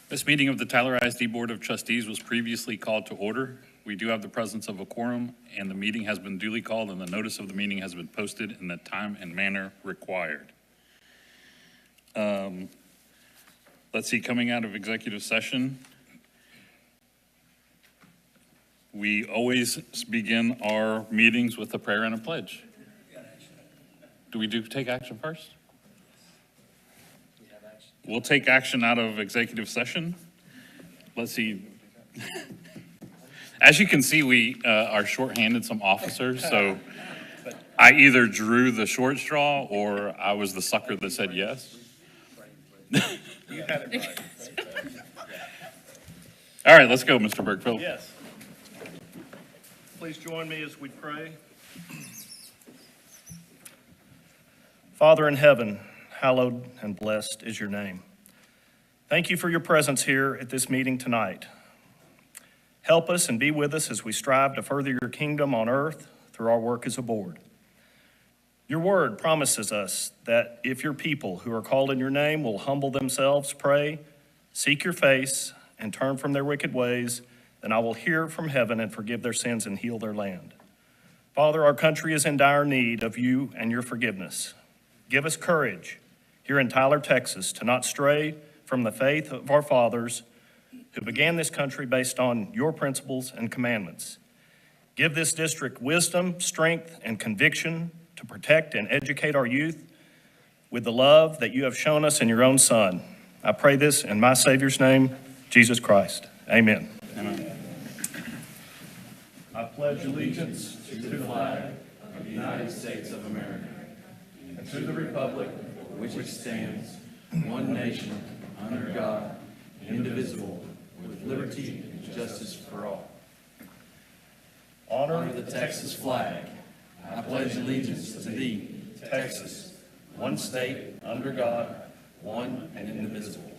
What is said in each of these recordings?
This meeting of the Tyler ISD Board of Trustees was previously called to order. We do have the presence of a quorum, and the meeting has been duly called, and the notice of the meeting has been posted in the time and manner required. Let's see, coming out of executive session, we always begin our meetings with a prayer and a pledge. Do we take action first? We'll take action out of executive session. Let's see. As you can see, we are shorthanded some officers, so I either drew the short straw or I was the sucker that said yes. You had it right. All right, let's go, Mr. Bergfield. Yes. Please join me as we pray. Father in heaven, hallowed and blessed is your name. Thank you for your presence here at this meeting tonight. Help us and be with us as we strive to further your kingdom on earth through our work as a board. Your word promises us that if your people who are called in your name will humble themselves, pray, seek your face, and turn from their wicked ways, then I will hear from heaven and forgive their sins and heal their land. Father, our country is in dire need of you and your forgiveness. Give us courage here in Tyler, Texas, to not stray from the faith of our fathers who began this country based on your principles and commandments. Give this district wisdom, strength, and conviction to protect and educate our youth with the love that you have shown us in your own Son. I pray this in my Savior's name, Jesus Christ. Amen. Amen. I pledge allegiance to the flag of the United States of America and to the republic which stands one nation under God, indivisible, with liberty and justice for all. Honor Under the Texas flag, I pledge allegiance to thee, Texas, one state under God, one and indivisible.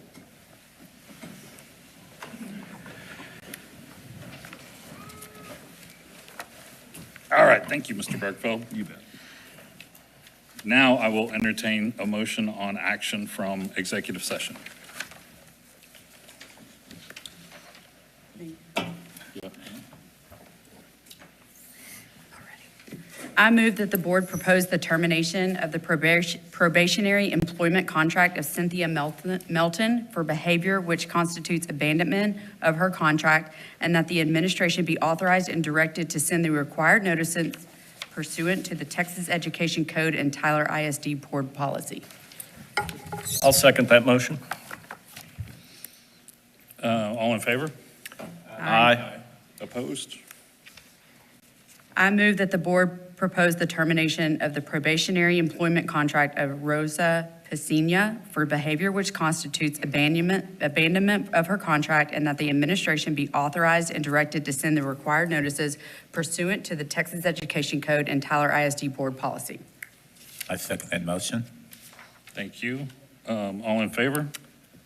All right, thank you, Mr. Bergfield. You bet. Now I will entertain a motion on action from executive session. I move that the board propose the termination of the probationary employment contract of Cynthia Melton for behavior which constitutes abandonment of her contract, and that the administration be authorized and directed to send the required notices pursuant to the Texas Education Code and Tyler ISD board policy. I'll second that motion. All in favor? Aye. Opposed? I move that the board propose the termination of the probationary employment contract of Rosa Pesina for behavior which constitutes abandonment of her contract, and that the administration be authorized and directed to send the required notices pursuant to the Texas Education Code and Tyler ISD board policy. I second that motion. Thank you. All in favor?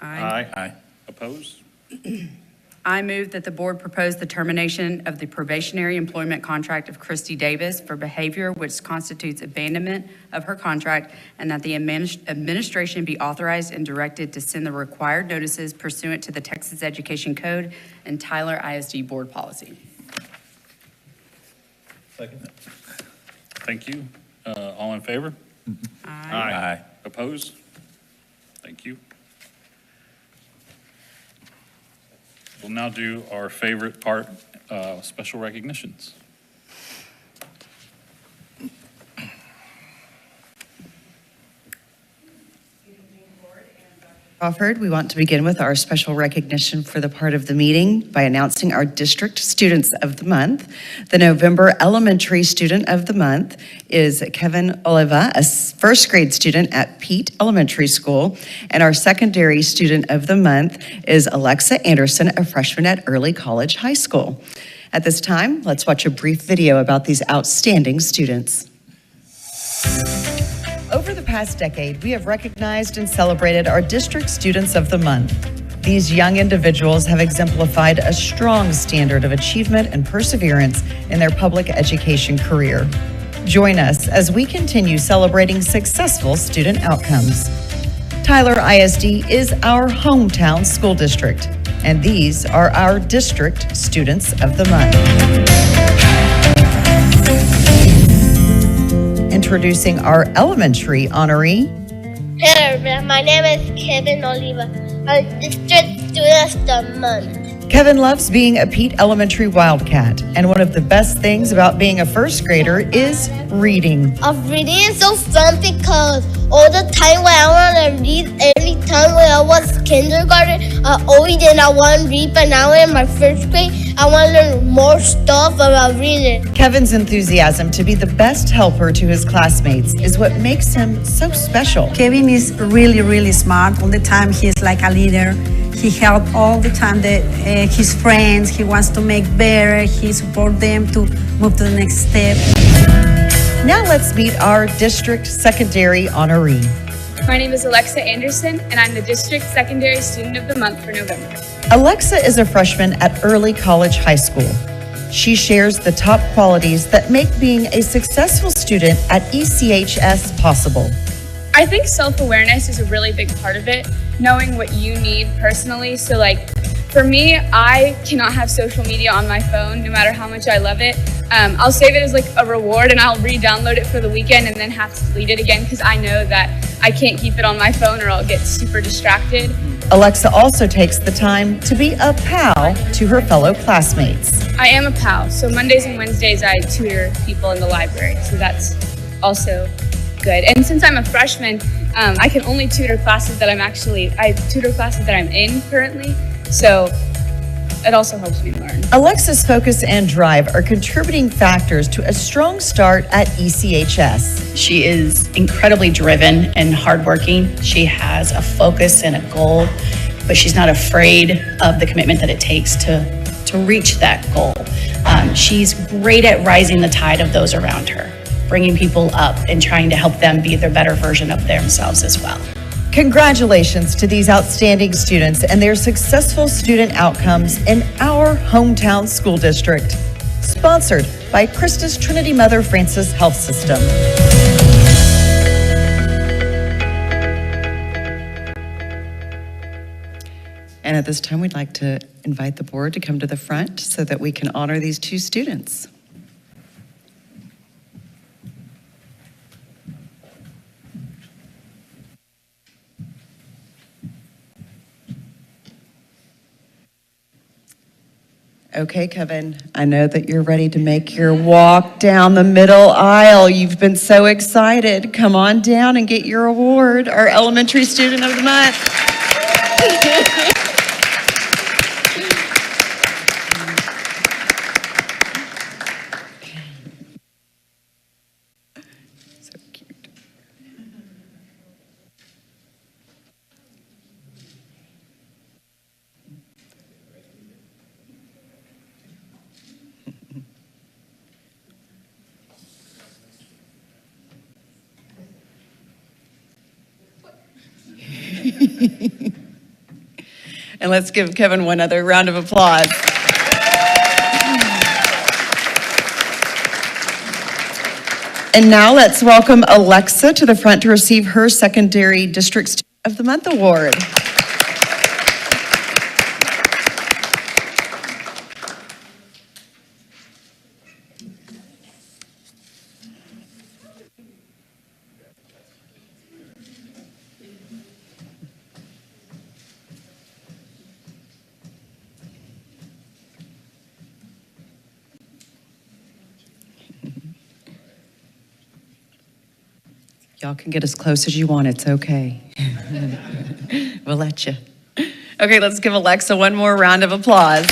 Aye. Opposed? I move that the board propose the termination of the probationary employment contract of Christy Davis for behavior which constitutes abandonment of her contract, and that the administration be authorized and directed to send the required notices pursuant to the Texas Education Code and Tyler ISD board policy. Second. Thank you. All in favor? Aye. Opposed? Thank you. We'll now do our favorite part, special recognitions. Crawford, we want to begin with our special recognition for the part of the meeting by announcing our District Students of the Month. The November Elementary Student of the Month is Kevin Oliva, a first grade student at Pete Elementary School, and our Secondary Student of the Month is Alexa Anderson, a freshman at Early College High School. At this time, let's watch a brief video about these outstanding students. Over the past decade, we have recognized and celebrated our District Students of the Month. These young individuals have exemplified a strong standard of achievement and perseverance in their public education career. Join us as we continue celebrating successful student outcomes. Tyler ISD is our hometown school district, and these are our district students of the month. Introducing our elementary honoree, Hello, everyone. My name is Kevin Oliva. I'm District Student of the Month. Kevin loves being a Pete Elementary Wildcat, and one of the best things about being a first grader is reading. Reading is so fun because all the time when I want to read, every time when I was kindergarten, I always did not want to read, but now in my first grade, I want to learn more stuff about reading. Kevin's enthusiasm to be the best helper to his classmates is what makes him so special. Kevin is really, really smart. All the time he's like a leader. He helps all the time his friends. He wants to make better. He supports them to move to the next step. Now let's meet our district secondary honoree. My name is Alexa Anderson, and I'm the District Secondary Student of the Month for November. Alexa is a freshman at Early College High School. She shares the top qualities that make being a successful student at ECHS possible. I think self-awareness is a really big part of it, knowing what you need personally. So for me, I cannot have social media on my phone, no matter how much I love it. I'll save it as a reward, and I'll re-download it for the weekend and then have to delete it again because I know that I can't keep it on my phone or I'll get super distracted. Alexa also takes the time to be a pal to her fellow classmates. I am a PAL, so Mondays and Wednesdays I tutor people in the library, so that's also good. And since I'm a freshman, I can only tutor classes that I tutor classes that I'm in currently, so it also helps me learn. Alexa's focus and drive are contributing factors to a strong start at ECHS. She is incredibly driven and hardworking. She has a focus and a goal, but she's not afraid of the commitment that it takes to reach that goal. She's great at rising the tide of those around her, bringing people up and trying to help them be their better version of themselves as well. Congratulations to these outstanding students and their successful student outcomes in our hometown school district. Sponsored by Christus Trinity Mother Francis Health System. And at this time, we'd like to invite the board to come to the front so that we can honor these two students. Okay, Kevin, I know that you're ready to make your walk down the middle aisle. You've been so excited. Come on down and get your award, our elementary student of the month. So cute. And let's give Kevin one other round of applause. And now let's welcome Alexa to the front to receive her Secondary District Student of the Month award. Y'all can get as close as you want, it's okay. We'll let you. Okay, let's give Alexa one more round of applause.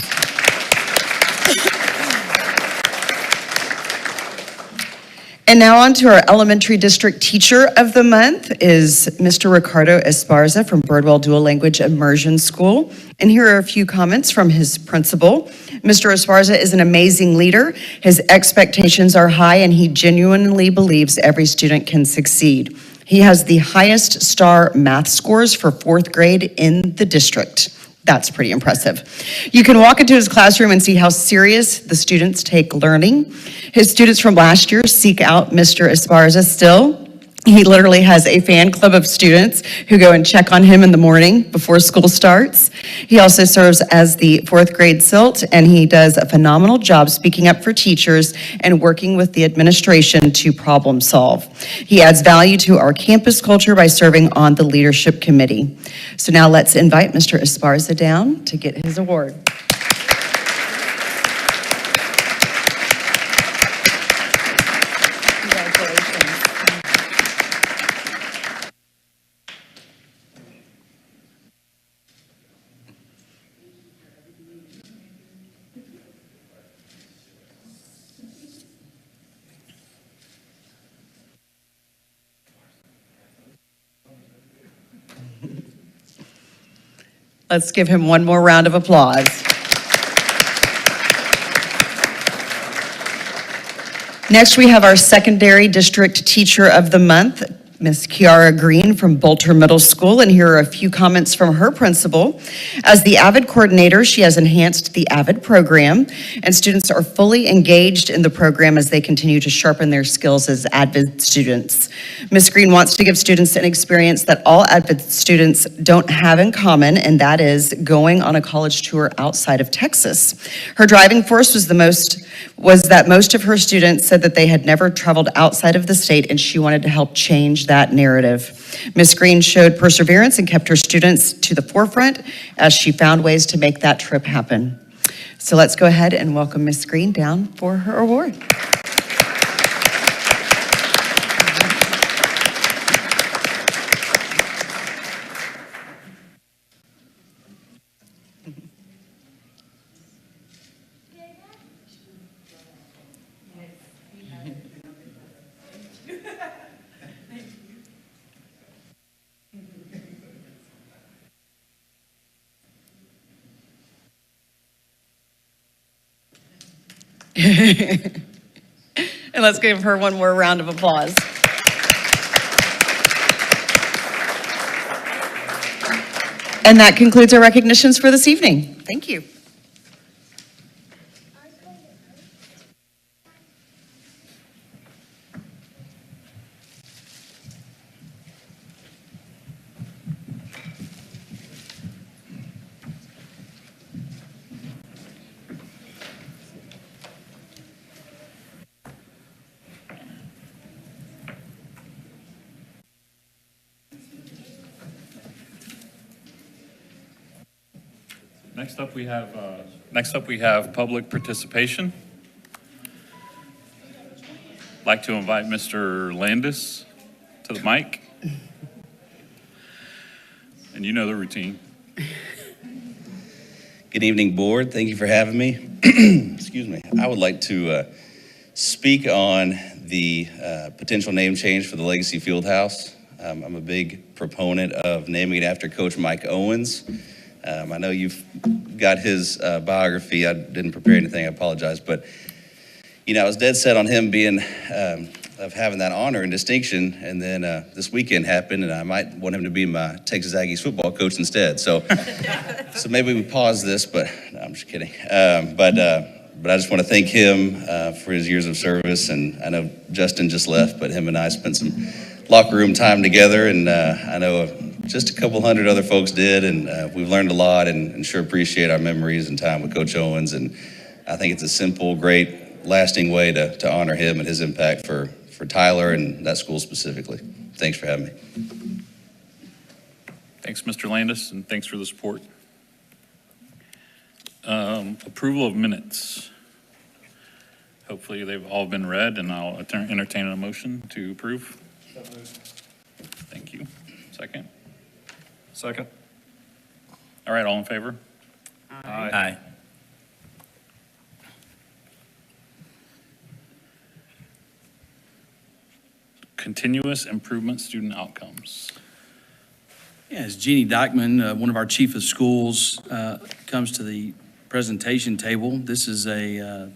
And now on to our Elementary District Teacher of the Month is Mr. Ricardo Esparza from Birdwell Dual Language Immersion School. And here are a few comments from his principal. Mr. Esparza is an amazing leader. His expectations are high and he genuinely believes every student can succeed. He has the highest star math scores for 4th grade in the district. That's pretty impressive. You can walk into his classroom and see how serious the students take learning. His students from last year seek out Mr. Esparza still. He literally has a fan club of students who go and check on him in the morning before school starts. He also serves as the fourth grade SILT, and he does a phenomenal job speaking up for teachers and working with the administration to problem solve. He adds value to our campus culture by serving on the leadership committee. So now let's invite Mr. Esparza down to get his award. Let's give him one more round of applause. Next, we have our Secondary District Teacher of the Month, Miss Kiara Green from Bolter Middle School, and here are a few comments from her principal. As the AVID coordinator, she has enhanced the AVID program, and students are fully engaged in the program as they continue to sharpen their skills as AVID students. Ms. Green wants to give students an experience that all AVID students don't have in common, and that is going on a college tour outside of Texas. Her driving force was that most of her students said that they had never traveled outside of the state, and she wanted to help change that narrative. Ms. Green showed perseverance and kept her students to the forefront as she found ways to make that trip happen. So let's go ahead and welcome Ms. Green down for her award. And let's give her one more round of applause. And that concludes our recognitions for this evening. Thank you. Next up we have public participation. I'd like to invite Mr. Landis to the mic. And you know the routine. Good evening, board. Thank you for having me. Excuse me. I would like to speak on the potential name change for the Legacy Fieldhouse. I'm a big proponent of naming it after Coach Mike Owens. I know you've got his biography. I didn't prepare anything, I apologize. But, you know, I was dead set on him being, of having that honor and distinction. And then this weekend happened, and I might want him to be my Texas Aggies football coach instead. So so maybe we pause this, but no, I'm just kidding. But I just want to thank him for his years of service. And I know Justin just left, but him and I spent some locker room time together. And I know just a couple hundred other folks did, and we've learned a lot and sure appreciate our memories and time with Coach Owens. And I think it's a simple, great, lasting way to honor him and his impact for Tyler and that school specifically. Thanks for having me. Thanks, Mr. Landis, and thanks for the support. Approval of minutes. Hopefully they've all been read, and I'll entertain a motion to approve. Thank you. Second? Second. All right, all in favor? Aye. Continuous improvement student outcomes. Yeah, as Jeannie Dykeman, one of our chief of schools, comes to the presentation table, this is a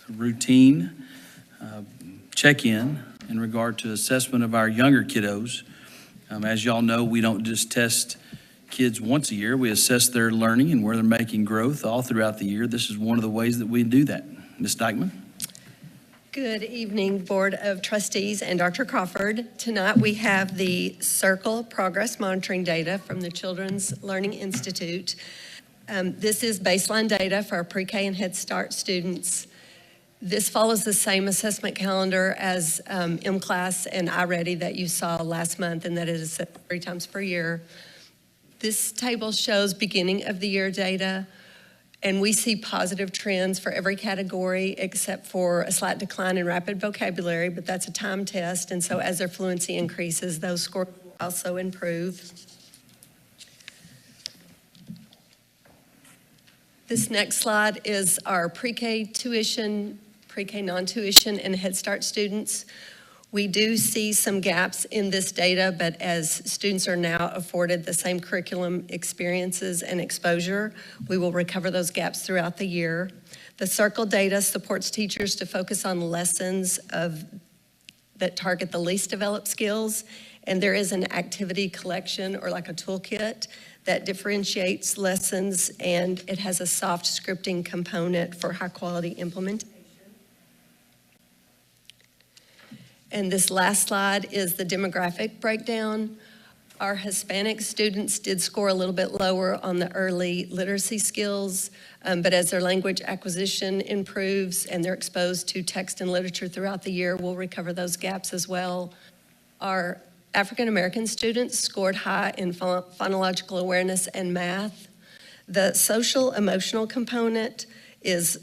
routine check-in in regard to assessment of our younger kiddos. As y'all know, we don't just test kids once a year. We assess their learning and where they're making growth all throughout the year. This is one of the ways that we do that. Ms. Dykeman? Good evening, Board of Trustees and Dr. Crawford. Tonight, we have the Circle Progress Monitoring data from the Children's Learning Institute. This is baseline data for our pre-K and Head Start students. This follows the same assessment calendar as M-Class and iReady that you saw last month, and that it is set 3 times per year. This table shows beginning of the year data, and we see positive trends for every category except for a slight decline in rapid vocabulary, but that's a time test, and so as their fluency increases, those scores will also improve. This next slide is our pre-K tuition, pre-K non-tuition, and Head Start students. We do see some gaps in this data, but as students are now afforded the same curriculum experiences and exposure, we will recover those gaps throughout the year. The Circle data supports teachers to focus on lessons that target the least developed skills, and there is an activity collection or like a toolkit that differentiates lessons, and it has a soft scripting component for high quality implementation. And this last slide is the demographic breakdown. Our Hispanic students did score a little bit lower on the early literacy skills, but as their language acquisition improves and they're exposed to text and literature throughout the year, we'll recover those gaps as well. Our African American students scored high in phonological awareness and math. The social emotional component is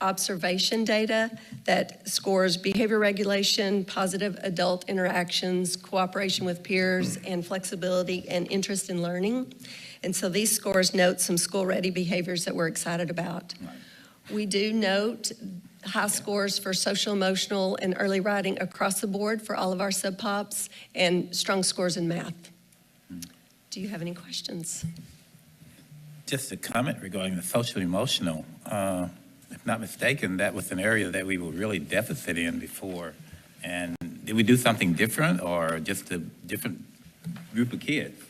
observation data that scores behavior regulation, positive adult interactions, cooperation with peers, and flexibility and interest in learning. And so these scores note some school-ready behaviors that we're excited about. We do note high scores for social emotional and early writing across the board for all of our sub-pops, and strong scores in math. Do you have any questions? Just a comment regarding the social emotional. If not mistaken, that was an area that we were really deficit in before. And did we do something different or just a different group of kids?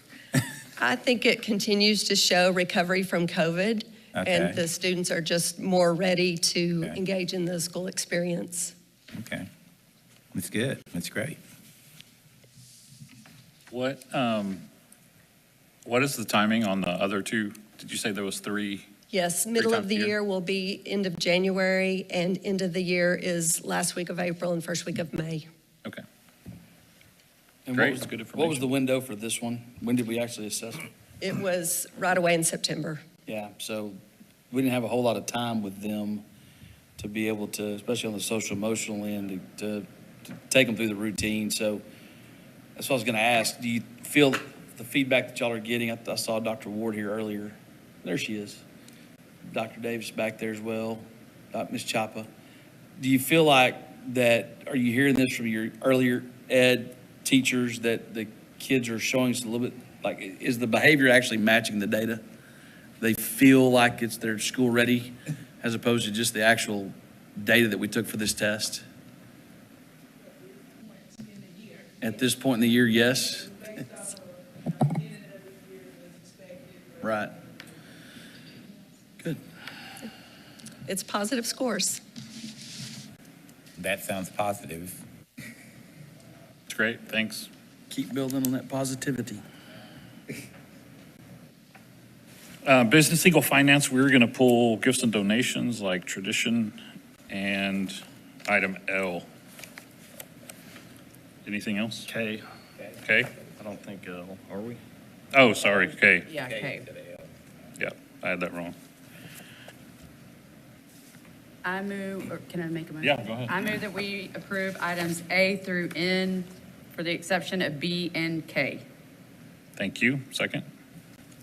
I think it continues to show recovery from COVID, and the students are just more ready to engage in the school experience. Okay, that's good, that's great. What is the timing on the other two? Did you say there was 3? Yes, middle of the times a year? year will be end of January, and end of the year is last week of April and first week of May. Okay. And Great, what was, it's good what was information. the window for this one? When did we actually assess it? It was right away in September. Yeah, so we didn't have a whole lot of time with them to be able to, especially on the social emotional end, to take them through the routine. So that's what I was going to ask. Do you feel the feedback that y'all are getting? I saw Dr. Ward here earlier. There she is. Dr. Davis back there as well, Ms. Chapa. Do you feel like that, are you hearing this from your earlier ed teachers that the kids are showing us a little bit, like, is the behavior actually matching the data? They feel like it's their school ready as opposed to just the actual data that we took for this test? At this point in the year, yes. Right. Good. It's positive scores. That sounds positive. It's great, thanks. Keep building on that positivity. Business legal finance, we were going to pull gifts and donations like tradition and item L. Anything else? K, Okay. I don't think, are we? Oh, sorry, okay. Yeah, okay. Yeah, I had that wrong. I move, or can I make a motion? Yeah, go ahead. I move that we approve items A through N for the exception of B and K. Thank you. Second.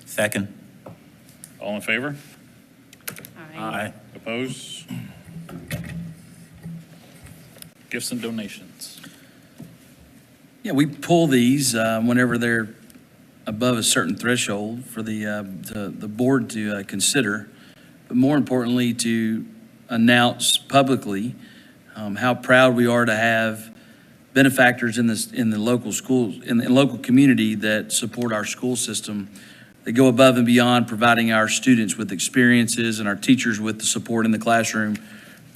Second. All in favor? Aye. Opposed? Gifts and donations. Yeah, we pull these whenever they're above a certain threshold for the board to consider, but more importantly, to announce publicly how proud we are to have benefactors in the local schools, in the local community that support our school system, that go above and beyond providing our students with experiences and our teachers with the support in the classroom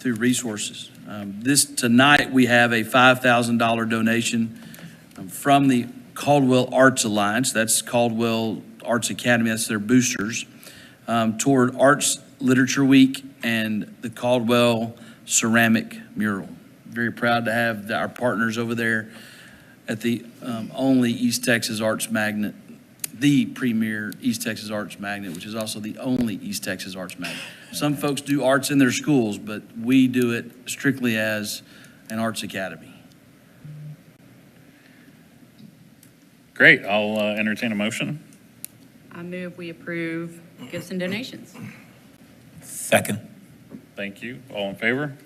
through resources. Tonight, we have a $5,000 donation from the Caldwell Arts Alliance, that's Caldwell Arts Academy, that's their boosters, toward Arts Literature Week and the Caldwell Ceramic Mural. Very proud to have our partners over there at the only East Texas Arts Magnet, the premier East Texas Arts Magnet, which is also the only East Texas Arts Magnet. Some folks do arts in their schools, but we do it strictly as an arts academy. Great, I'll entertain a motion. I move we approve gifts and donations. Second. Thank you. All in favor?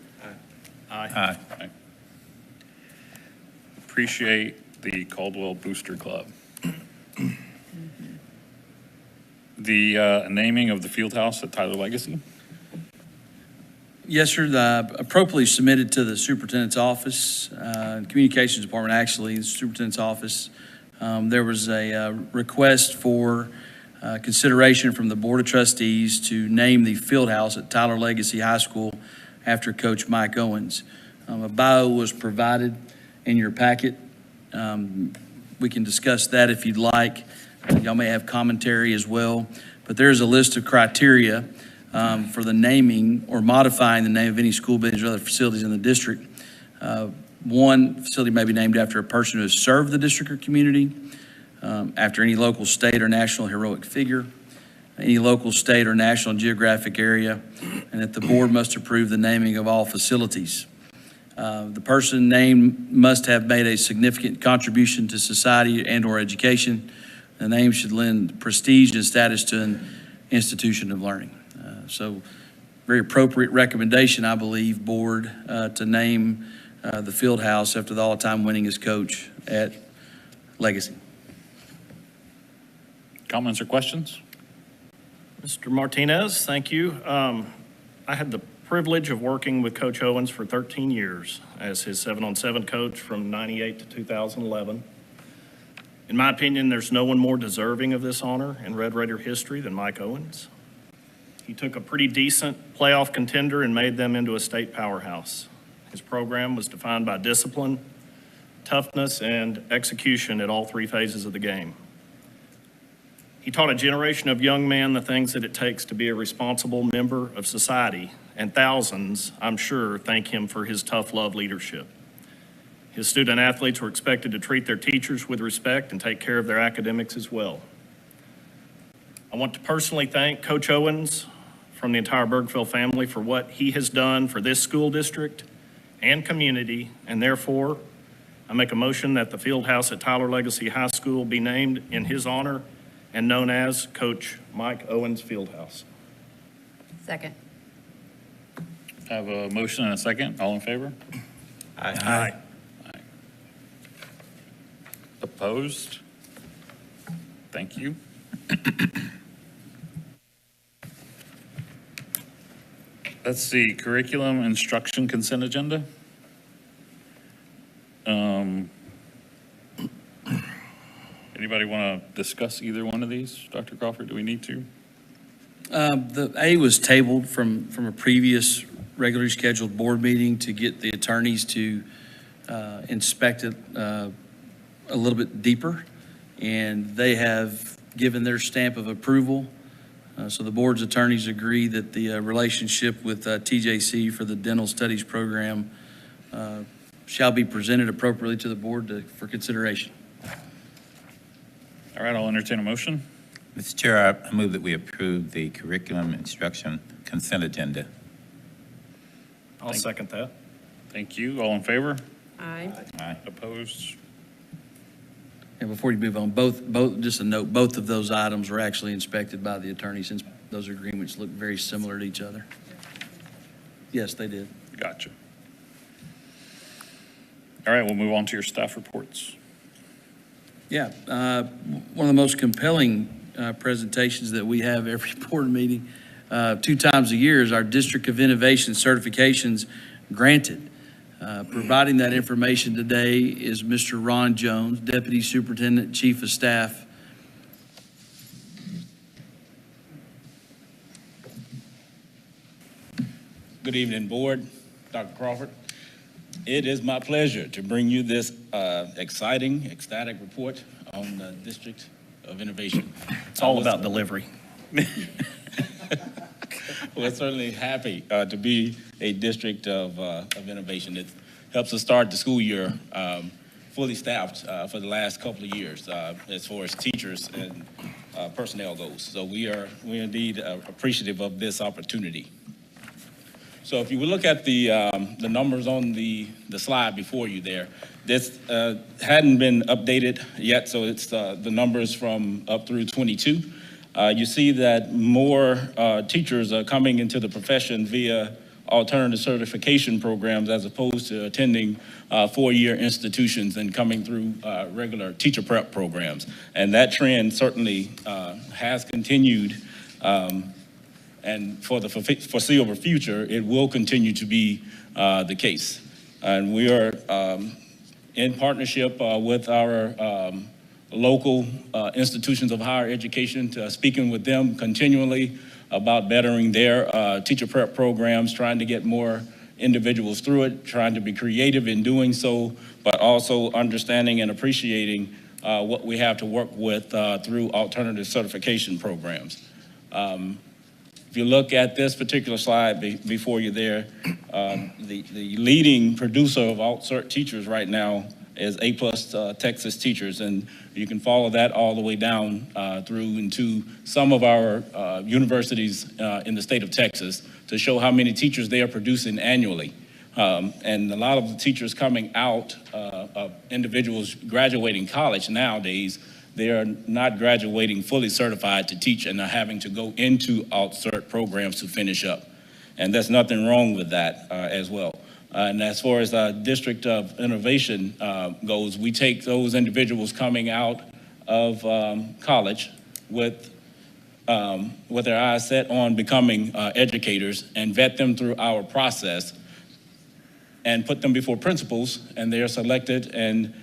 Aye. Appreciate the Caldwell Booster Club. The naming of the field house at Tyler Legacy. Yes, sir. Appropriately submitted to the superintendent's office, communications department, actually, the superintendent's office. There was a request for consideration from the Board of Trustees to name the field house at Tyler Legacy High School after Coach Mike Owens. A bio was provided in your packet. We can discuss that if you'd like. Y'all may have commentary as well, but there's a list of criteria for the naming or modifying the name of any school buildings or other facilities in the district. One facility may be named after a person who has served the district or community, after any local, state, or national heroic figure, any local, state, or national geographic area, and that the board must approve the naming of all facilities. The person named must have made a significant contribution to society and/or education. The name should lend prestige and status to an institution of learning. So, very appropriate recommendation, I believe, board, to name the field house after the all-time winningest coach at Legacy. Comments or questions? Mr. Martinez, thank you. I had the privilege of working with Coach Owens for 13 years as his 7-on-7 coach from 98 to 2011. In my opinion, there's no one more deserving of this honor in Red Raider history than Mike Owens. He took a pretty decent playoff contender and made them into a state powerhouse. His program was defined by discipline, toughness, and execution at all three phases of the game. He taught a generation of young men the things that it takes to be a responsible member of society, and thousands, I'm sure, thank him for his tough love leadership. His student athletes were expected to treat their teachers with respect and take care of their academics as well. I want to personally thank Coach Owens from the entire Bergfeld family for what he has done for this school district and community, and therefore, I make a motion that the field house at Tyler Legacy High School be named in his honor and known as Coach Mike Owens Fieldhouse. Second. I have a motion and a second. All in favor? Aye. Opposed? Thank you. That's the curriculum instruction consent agenda. Anybody want to discuss either one of these? Dr. Crawford, do we need to? The A was tabled from a previous regularly scheduled board meeting to get the attorneys to inspect it a little bit deeper, and they have given their stamp of approval. So the board's attorneys agree that the relationship with TJC for the dental studies program shall be presented appropriately to the board for consideration. All right, I'll entertain a motion. Mr. Chair, I move that we approve the curriculum instruction consent agenda. I'll second that. Thank you. All in favor? Aye. Aye. Opposed? And before you move on, both, just a note, both of those items were actually inspected by the attorney since those agreements look very similar to each other. Yes, they did. Gotcha. All right, we'll move on to your staff reports. Yeah, one of the most compelling presentations that we have every board meeting 2 times a year is our District of Innovation certifications granted. Providing that information today is Mr. Ron Jones, Deputy Superintendent, Chief of Staff. Good evening, Board. Dr. Crawford. It is my pleasure to bring you this exciting, ecstatic report on the District of Innovation. It's all about delivery. We're certainly happy to be a district of innovation. It helps us start the school year fully staffed for the last couple of years as far as teachers and personnel goes. So we're indeed appreciative of this opportunity. So if you will look at the numbers on the slide before you there, this hadn't been updated yet, so it's the numbers from up through 22. You see that more teachers are coming into the profession via alternative certification programs as opposed to attending four-year institutions and coming through regular teacher prep programs. And that trend certainly has continued, and for the foreseeable future, it will continue to be the case. And we are in partnership with our local institutions of higher education, speaking with them continually about bettering their teacher prep programs, trying to get more individuals through it, trying to be creative in doing so, but also understanding and appreciating what we have to work with through alternative certification programs. If you look at this particular slide before you there, the leading producer of alt-cert teachers right now is A+ Texas Teachers, and you can follow that all the way down through into some of our universities in the state of Texas to show how many teachers they are producing annually. And a lot of the teachers coming out of individuals graduating college nowadays, they are not graduating fully certified to teach and are having to go into alt-cert programs to finish up. And there's nothing wrong with that as well. And as far as the District of Innovation goes, we take those individuals coming out of college with their eyes set on becoming educators and vet them through our process and put them before principals, and they are selected and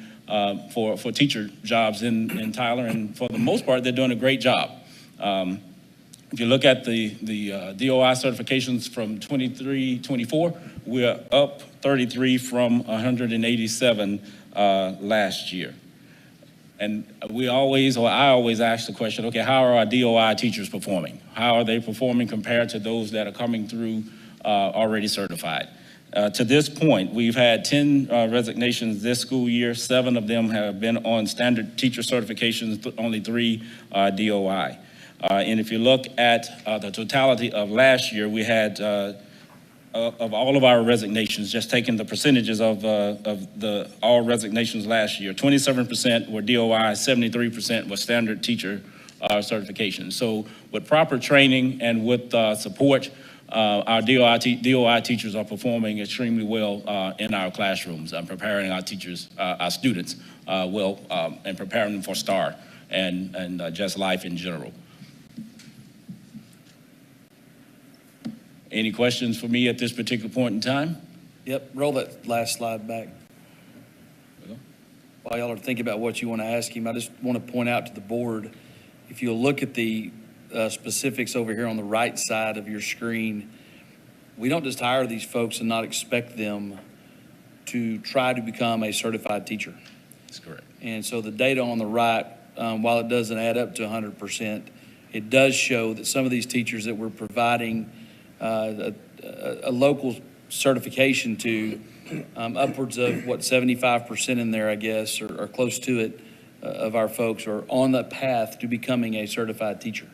for teacher jobs in Tyler, and for the most part, they're doing a great job. If you look at the DOI certifications from 23-24, we're up 33 from 187 last year. And I always ask the question, okay, how are our DOI teachers performing? How are they performing compared to those that are coming through already certified? To this point, we've had 10 resignations this school year. 7 of them have been on standard teacher certifications, only 3 DOI. And if you look at the totality of last year, we had, of all of our resignations, just taking the percentages of all resignations last year, 27% were DOI, 73% were standard teacher certification. So with proper training and with support, our DOI teachers are performing extremely well in our classrooms, preparing our teachers, our students well, and preparing them for STAR and just life in general. Any questions for me at this particular point in time? Yep, roll that last slide back. While y'all are thinking about what you want to ask him, I just want to point out to the board, if you'll look at the specifics over here on the right side of your screen, we don't just hire these folks and not expect them to try to become a certified teacher. That's correct. And so the data on the right, while it doesn't add up to 100%, it does show that some of these teachers that we're providing a local certification to, upwards of 75% in there, I guess, or close to it, of our folks are on the path to becoming a certified teacher.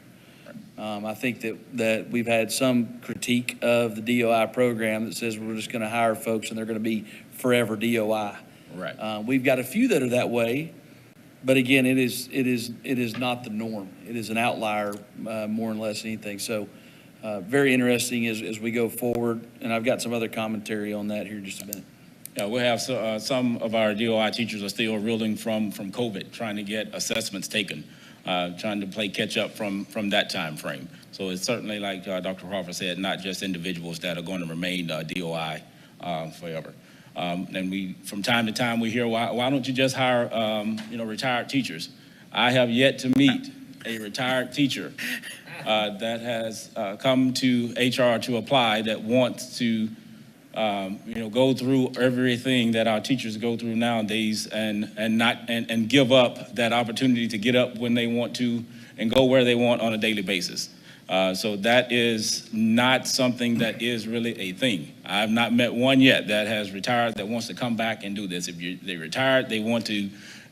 I think that we've had some critique of the DOI program that says we're just going to hire folks and they're going to be forever DOI. Right. We've got a few that are that way, but again, it is not the norm. It is an outlier more and less anything. So very interesting as we go forward, and I've got some other commentary on that here in just a minute. Yeah, we have some of our DOI teachers are still reeling from COVID, trying to get assessments taken, trying to play catch up from that time frame. So it's certainly, like Dr. Crawford said, not just individuals that are going to remain DOI forever. And we, from time to time, we hear, why don't you just hire, retired teachers? I have yet to meet a retired teacher that has come to HR to apply that wants to go through everything that our teachers go through nowadays and give up that opportunity to get up when they want to and go where they want on a daily basis. So that is not something that is really a thing. I've not met one yet that has retired that wants to come back and do this. If they retired, they want to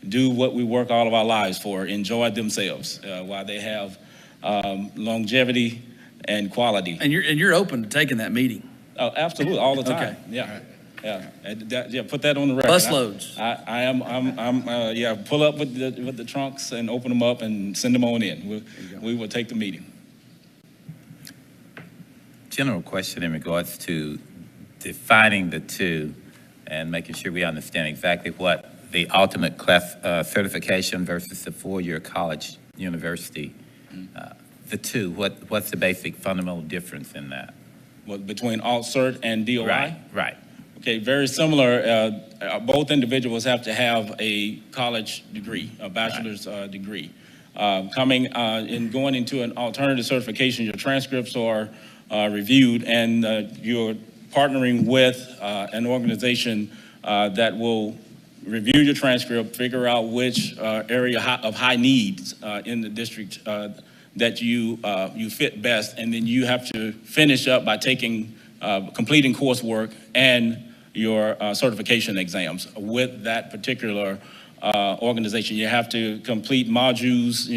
do what we work all of our lives for, enjoy themselves while they have longevity and quality. And you're open to taking that meeting? Oh, absolutely, all the time. Okay. Yeah. Yeah, put that on the record. Busloads. I'm pull up with the trunks and open them up and send them on in. We will take the meeting. General question in regards to defining the two and making sure we understand exactly what the ultimate class certification versus the four-year college university. The two, what's the basic fundamental difference in that? What, between alt-cert and DOI? Right. Okay, very similar. Both individuals have to have a college degree, a bachelor's degree. Coming and going into an alternative certification, your transcripts are reviewed, and you're partnering with an organization that will review your transcript, figure out which area of high needs in the district that you fit best, and then you have to finish up by completing coursework and your certification exams with that particular organization. You have to complete modules,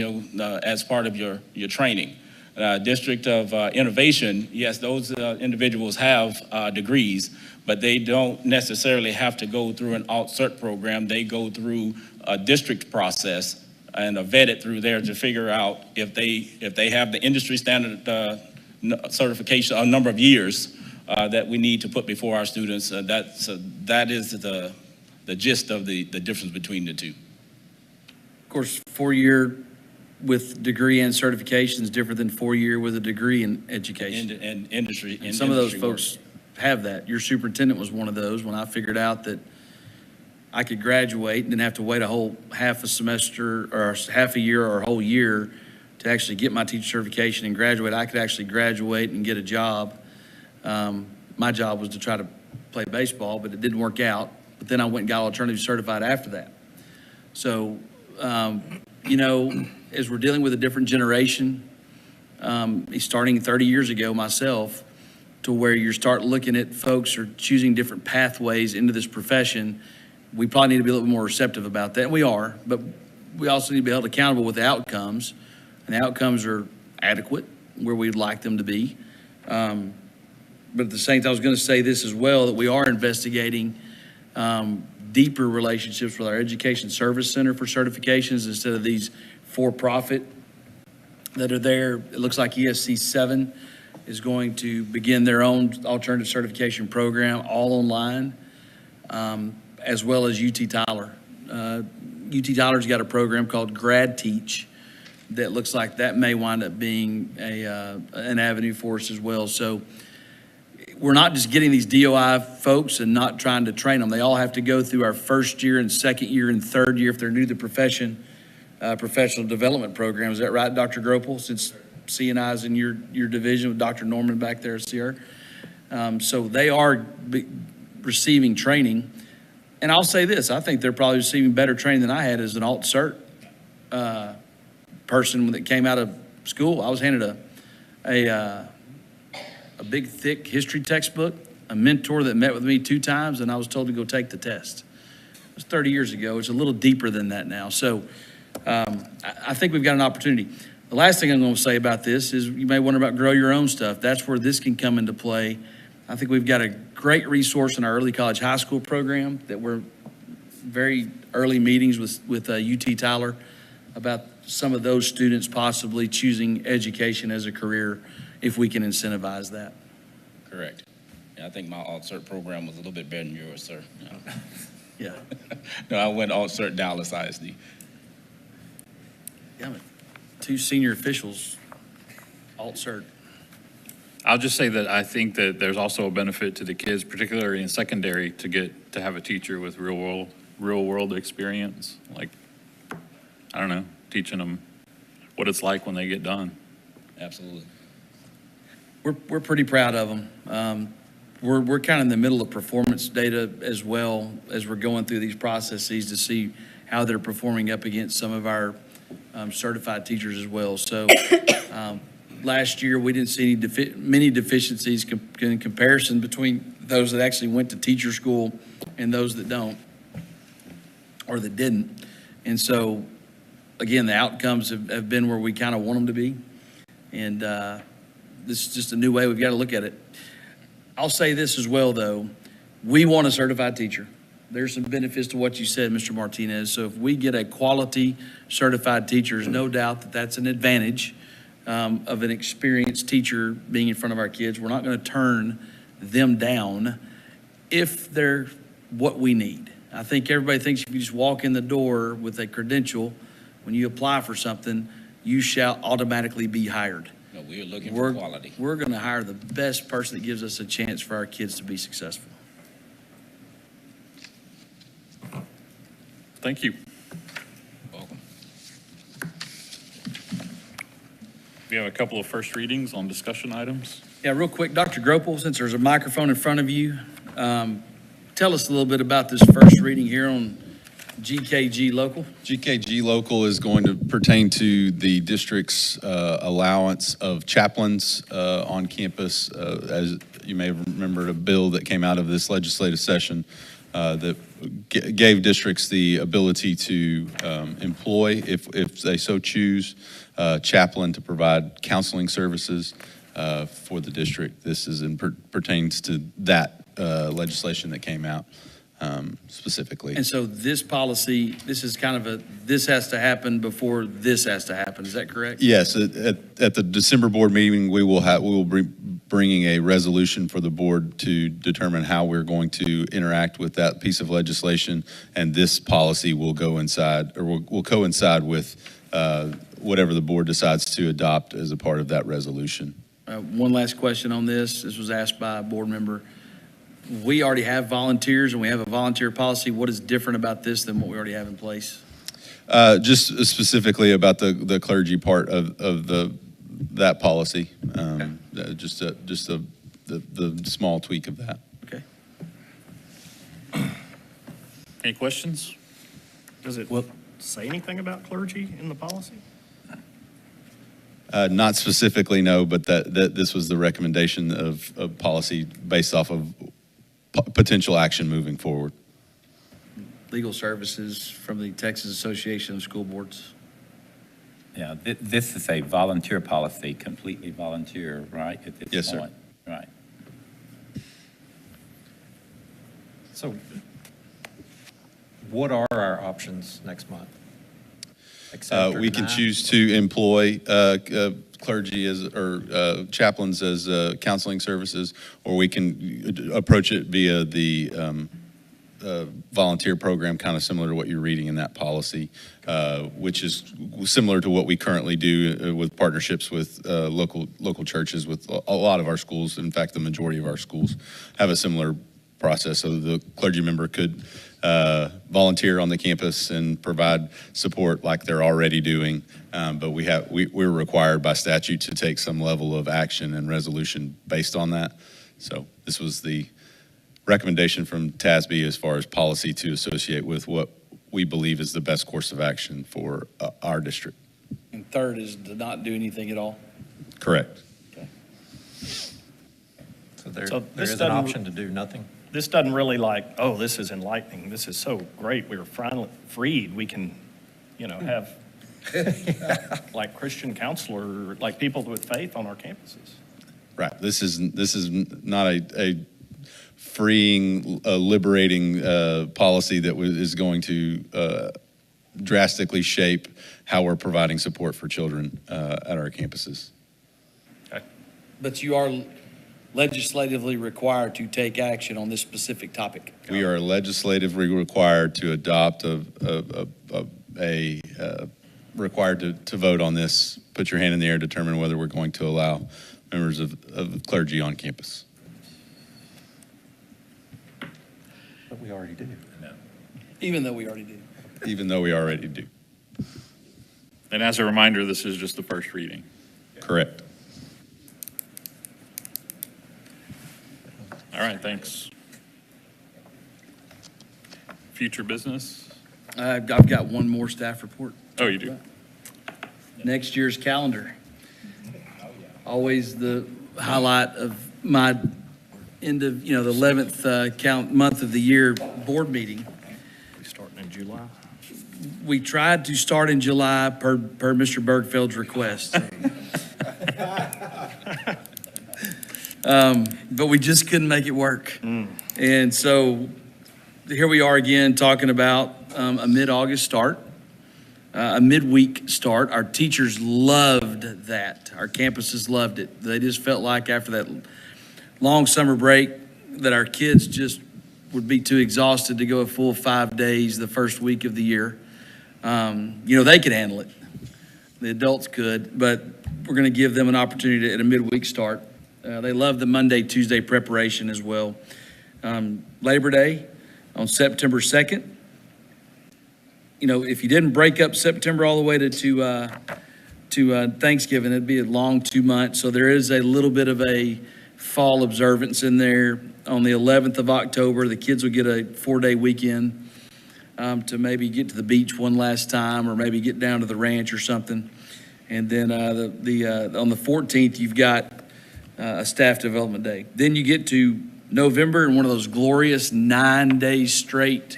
as part of your training. District of Innovation, yes, those individuals have degrees, but they don't necessarily have to go through an alt-cert program. They go through a district process and are vetted through there to figure out if they have the industry standard certification, a number of years that we need to put before our students. That is the gist of the difference between the two. Of course, 4-year with degree and certification is different than 4-year with a degree in education. And industry. And some of those folks have that. Your superintendent was one of those. When I figured out that I could graduate and didn't have to wait a whole half a semester or half a year or a whole year to actually get my teacher certification and graduate, I could actually graduate and get a job. My job was to try to play baseball, but it didn't work out. But then I went and got alternative certified after that. So, as we're dealing with a different generation, starting 30 years ago myself, to where you start looking at folks are choosing different pathways into this profession, we probably need to be a little bit more receptive about that. And we are, but we also need to be held accountable with the outcomes. And the outcomes are adequate where we'd like them to be. But at the same time, I was going to say this as well, that we are investigating deeper relationships with our Education Service Center for certifications instead of these for-profit that are there. It looks like ESC 7 is going to begin their own alternative certification program, all online, as well as UT Tyler. UT Tyler's got a program called Grad Teach that looks like that may wind up being an avenue for us as well. So we're not just getting these DOI folks and not trying to train them. They all have to go through our first year and second year and third year if they're new to the profession, professional development program. Is that right, Dr. Gropel, since C&I is in your division with Dr. Norman back there at CR? So they are receiving training. And I'll say this, I think they're probably receiving better training than I had as an alt-cert person when it came out of school. I was handed a big, thick history textbook, a mentor that met with me 2 times, and I was told to go take the test. It was 30 years ago. It's a little deeper than that now. So I think we've got an opportunity. The last thing I'm going to say about this is you may wonder about grow your own stuff. That's where this can come into play. I think we've got a great resource in our early college high school program that we're very early meetings with UT Tyler about some of those students possibly choosing education as a career if we can incentivize that. Correct. Yeah, I think my alt-cert program was a little bit better than yours, sir. Yeah. No, I went alt-cert Dallas ISD. Yeah, 2 senior officials, alt-cert. I'll just say that I think that there's also a benefit to the kids, particularly in secondary, to have a teacher with real world experience. Like, I don't know, teaching them what it's like when they get done. Absolutely. We're pretty proud of them. we're kind of in the middle of performance data as well as we're going through these processes to see how they're performing up against some of our certified teachers as well. So last year, we didn't see many deficiencies in comparison between those that actually went to teacher school and those that don't, or that didn't. And so, again, the outcomes have been where we kind of want them to be. And this is just a new way we've got to look at it. I'll say this as well, though. We want a certified teacher. There's some benefits to what you said, Mr. Martinez. So if we get a quality certified teacher, there's no doubt that that's an advantage of an experienced teacher being in front of our kids. We're not going to turn them down if they're what we need. I think everybody thinks if you just walk in the door with a credential, when you apply for something, you shall automatically be hired. No, we're looking for quality. We're going to hire the best person that gives us a chance for our kids to be successful. Thank you. Welcome. We have a couple of first readings on discussion items. Yeah, real quick, Dr. Gropel, since there's a microphone in front of you, tell us a little bit about this first reading here on GKG Local. GKG Local is going to pertain to the district's allowance of chaplains on campus. As you may have remembered, a bill that came out of this legislative session that gave districts the ability to employ, if they so choose, chaplain to provide counseling services for the district. This is pertains to that legislation that came out specifically. And so this policy, this is kind of this has to happen before this has to happen. Is that correct? Yes, at the December board meeting, we will be bringing a resolution for the board to determine how we're going to interact with that piece of legislation, and this policy will go inside, or will coincide with whatever the board decides to adopt as a part of that resolution. One last question on this. This was asked by a board member. We already have volunteers and we have a volunteer policy. What is different about this than what we already have in place? Just specifically about the clergy part of that policy. Just the small tweak of that. Okay. Any questions? Does it say anything about clergy in the policy? Not specifically, no, but that this was the recommendation of policy based off of potential action moving forward. Legal services from the Texas Association of School Boards. Yeah, this is a volunteer policy, completely volunteer, right? At this Yes, point. sir. Right. So what are our options next month? Accept or We can deny? choose to employ clergy or chaplains as counseling services, or we can approach it via the volunteer program, kind of similar to what you're reading in that policy, which is similar to what we currently do with partnerships with local churches. With a lot of our schools, in fact, the majority of our schools have a similar process. So the clergy member could volunteer on the campus and provide support like they're already doing, but we're required by statute to take some level of action and resolution based on that. So this was the recommendation from TASB as far as policy to associate with what we believe is the best course of action for our district. And third is to not do anything at all. Correct. So there So is this an doesn't- option to do nothing? This doesn't really oh, this is enlightening. This is so great. We're finally freed. We can, have like Christian counselor, like people with faith on our campuses. Right. This is not a freeing, liberating policy that is going to drastically shape how we're providing support for children at our campuses. Okay. But you are legislatively required to take action on this specific topic. We are legislatively required to adopt required to vote on this. Put your hand in the air, determine whether we're going to allow members of clergy on campus. But we already do. No. Even though we already do. Even though we already do. And as a reminder, this is just the first reading. Correct. All All right, thanks. Future business? I've got one more staff report. Oh, you do? Next year's calendar. Always the highlight of my end of, the 11th month of the year board meeting. We starting in July? We tried to start in July per Mr. Bergfeld's request. But we just couldn't make it work. And so here we are again talking about a mid-August start, a midweek start. Our teachers loved that. Our campuses loved it. They just felt like after that long summer break that our kids just would be too exhausted to go a full 5 days the first week of the year. They could handle it. The adults could, but we're going to give them an opportunity at a midweek start. They love the Monday, Tuesday preparation as well. Labor Day on September 2nd. If you didn't break up September all the way to Thanksgiving, it'd be a long 2 months. So there is a little bit of a fall observance in there. On the 11th of October, the kids will get a 4-day weekend to maybe get to the beach one last time or maybe get down to the ranch or something. And then on the 14th, you've got a staff development day. Then you get to November and one of those glorious 9 days straight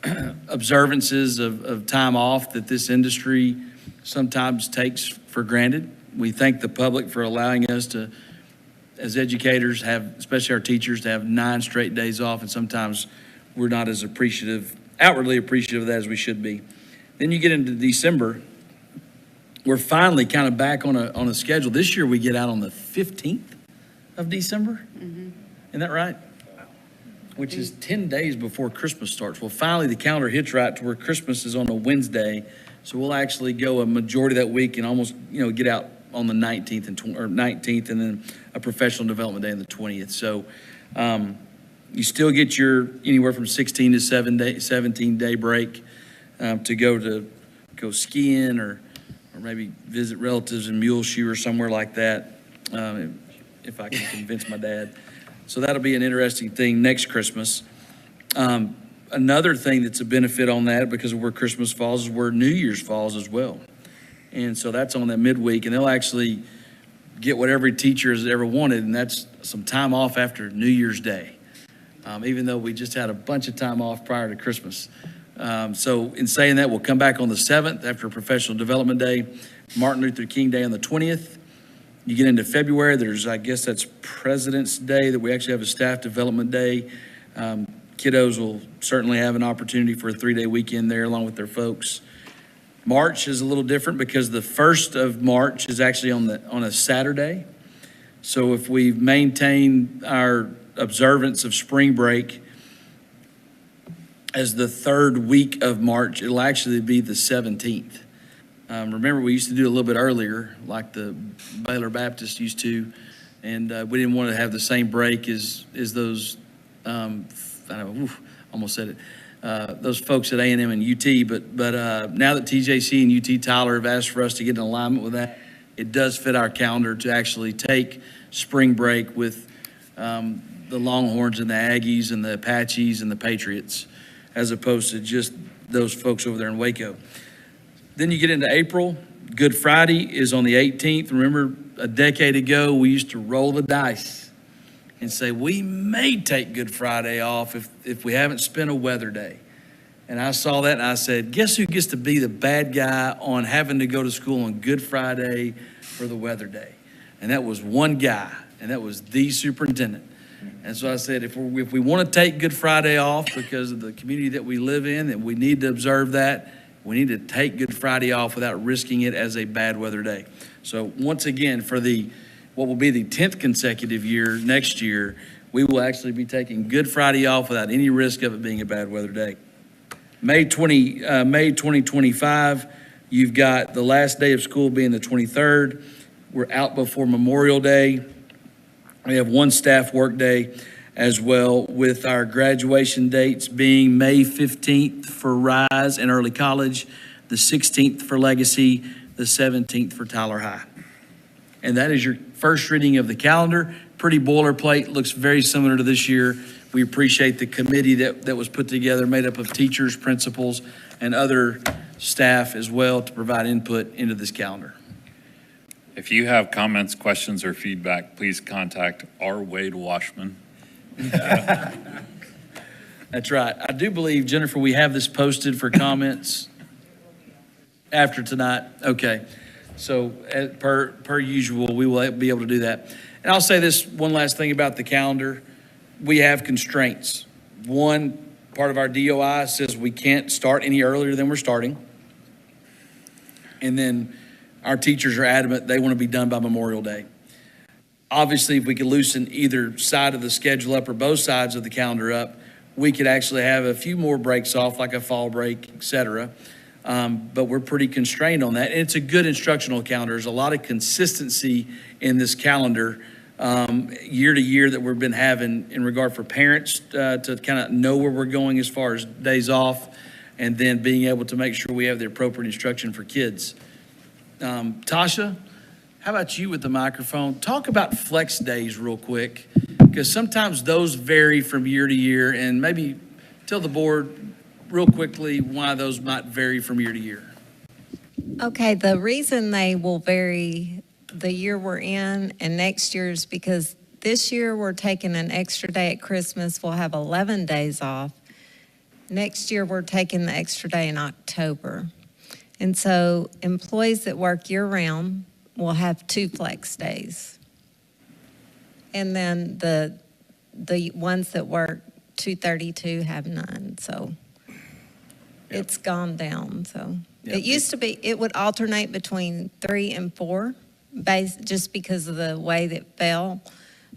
observances of time off that this industry sometimes takes for granted. We thank the public for allowing us to, as educators, especially our teachers, to have 9 straight days off, and sometimes we're not as outwardly appreciative of that as we should be. Then you get into December. We're finally kind of back on a schedule. This year we get out on the 15th of December. Isn't that right? Which is 10 days before Christmas starts. Well, finally the calendar hits right to where Christmas is on a Wednesday. So we'll actually go a majority of that week and almost, get out on the 19th and then a professional development day on the 20th. So you still get your anywhere from 16 to 17 day break to go skiing or maybe visit relatives in Muleshoe or somewhere like that, if I can convince my dad. So that'll be an interesting thing next Christmas. Another thing that's a benefit on that, because of where Christmas falls, is where New Year's falls as well. And so that's on that midweek, and they'll actually get what every teacher has ever wanted, and that's some time off after New Year's Day, even though we just had a bunch of time off prior to Christmas. So in saying that, we'll come back on the 7th after Professional Development Day, Martin Luther King Day on the 20th. You get into February, that's President's Day that we actually have a staff development day. Kiddos will certainly have an opportunity for a 3-day weekend there along with their folks. March is a little different because the 1st of March is actually on a Saturday. So if we maintain our observance of spring break as the 3rd week of March, it'll actually be the 17th. Remember, we used to do it a little bit earlier, like the Baylor Baptist used to, and we didn't want to have the same break as those, almost said it, those folks at A&M and UT, but now that TJC and UT Tyler have asked for us to get in alignment with that, it does fit our calendar to actually take spring break with the Longhorns and the Aggies and the Apaches and the Patriots, as opposed to just those folks over there in Waco. Then you get into April. Good Friday is on the 18th. Remember, a decade ago, we used to roll the dice and say, we may take Good Friday off if we haven't spent a weather day. And I saw that and I said, guess who gets to be the bad guy on having to go to school on Good Friday for the weather day? And that was one guy, and that was the superintendent. And so I said, if we want to take Good Friday off because of the community that we live in, and we need to observe that, we need to take Good Friday off without risking it as a bad weather day. So once again, for what will be the 10th consecutive year next year, we will actually be taking Good Friday off without any risk of it being a bad weather day. May 2025, you've got the last day of school being the 23rd. We're out before Memorial Day. We have one staff work day as well, with our graduation dates being May 15th for Rise and Early College, the 16th for Legacy, the 17th for Tyler High. And that is your first reading of the calendar. pretty boilerplate, looks very similar to this year. We appreciate the committee that was put together, made up of teachers, principals, and other staff as well to provide input into this calendar. If you have comments, questions, or feedback, please contact R. Wade Washman. That's right. I do believe, Jennifer, we have this posted for comments after tonight. Okay. So per usual, we will be able to do that. And I'll say this one last thing about the calendar. We have constraints. One, part of our DOI says we can't start any earlier than we're starting. And then our teachers are adamant they want to be done by Memorial Day. Obviously, if we could loosen either side of the schedule up or both sides of the calendar up, we could actually have a few more breaks off, like a fall break, et cetera. But we're pretty constrained on that. And it's a good instructional calendar. There's a lot of consistency in this calendar year to year that we've been having in regard for parents to kind of know where we're going as far as days off, and then being able to make sure we have the appropriate instruction for kids. Tasha, how about you with the microphone? Talk about flex days real quick, because sometimes those vary from year to year, and maybe tell the board real quickly why those might vary from year to year. Okay, the reason they will vary the year we're in and next year is because this year we're taking an extra day at Christmas. We'll have 11 days off. Next year we're taking the extra day in October. And so employees that work year-round will have 2 flex days. And then the ones that work 232 have none, so it's gone down, so. Yep. It used to be, it would alternate between 3 and 4, just because of the way that it fell.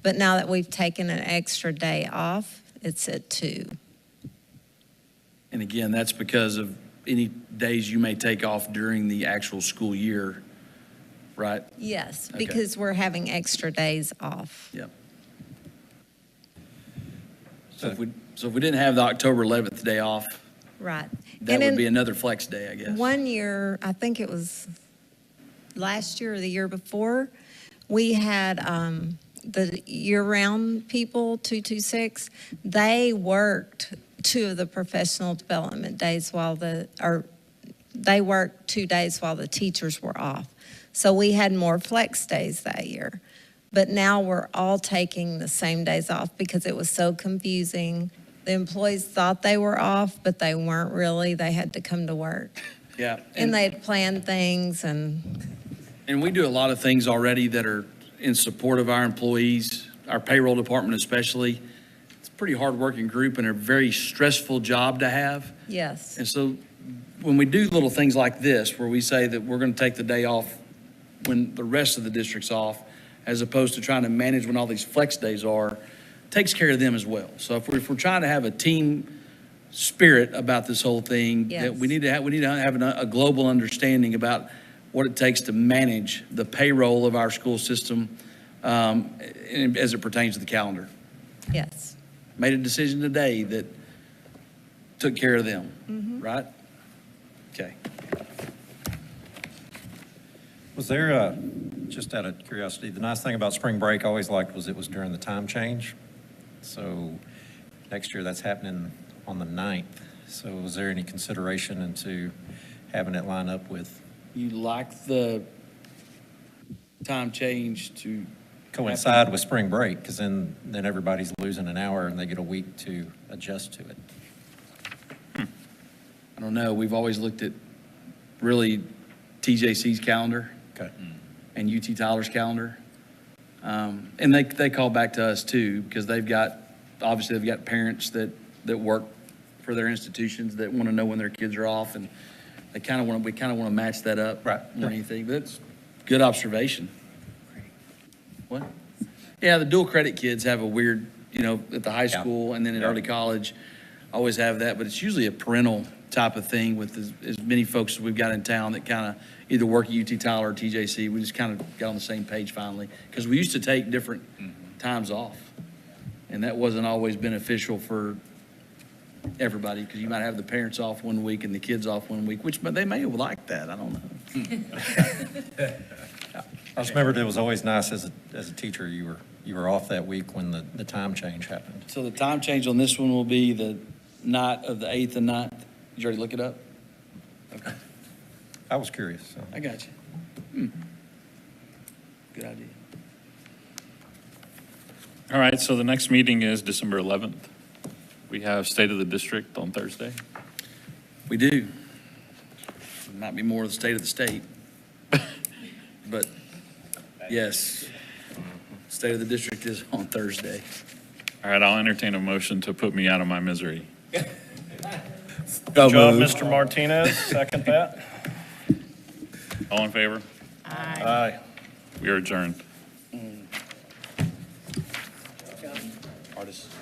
But now that we've taken an extra day off, it's at 2. And again, that's because of any days you may take off during the actual school year, right? Yes, Okay. because we're having extra days off. Yep. So if we didn't have the October 11th day off, Right. that And would in be another flex day, I guess. One year, I think it was last year or the year before, we had the year-round people, 226, they worked 2 of the professional development days they worked 2 days while the teachers were off. So we had more flex days that year. But now we're all taking the same days off because it was so confusing. The employees thought they were off, but they weren't really. They had to come to work. Yeah. And they had planned things and, And we do a lot of things already that are in support of our employees, our payroll department especially. It's a pretty hardworking group and a very stressful job to have. yes. And so when we do little things like this, where we say that we're going to take the day off when the rest of the district's off, as opposed to trying to manage when all these flex days are, takes care of them as well. So if we're trying to have a team spirit about this whole thing, Yes. that we need to have a global understanding about what it takes to manage the payroll of our school system as it pertains to the calendar. Yes. Made a decision today that took care of them, right? Okay. Was there, just out of curiosity, the nice thing about spring break I always liked was it was during the time change. So next year that's happening on the 9th. So was there any consideration into having it line up with? You like the time change to Coincide with spring break, because then everybody's losing an hour and they get a week to adjust to it. I don't know, we've always looked at really TJC's calendar. Okay. And UT Tyler's calendar. And they call back to us too, because they've got parents that work for their institutions that want to know when their kids are off, and we kind of want to match that up. Right. More than anything, but that's good observation. What? Yeah, the dual credit kids have a weird, at the high school and then at early college, always have that, but it's usually a parental type of thing with as many folks as we've got in town that kind of either work at UT Tyler or TJC. We just kind of got on the same page finally, because we used to take different times off, and that wasn't always beneficial for everybody, because you might have the parents off one week and the kids off one week, which they may have liked that. I don't know. I just remembered it was always nice as a teacher, you you were off that week when the time change happened. So the time change on this one will be the night of the 8th and 9th? Did you already look it up? Okay, I was curious, so. I got you. Good idea. All right, so the next meeting is December 11th. We have State of the District on Thursday. We do. Might be more of the state of the state. But yes, State of the District is on Thursday. All right, I'll entertain a motion to put me out of my misery. Good job, Mr. Martinez. Second that. All in favor? Aye. We are adjourned. Artists.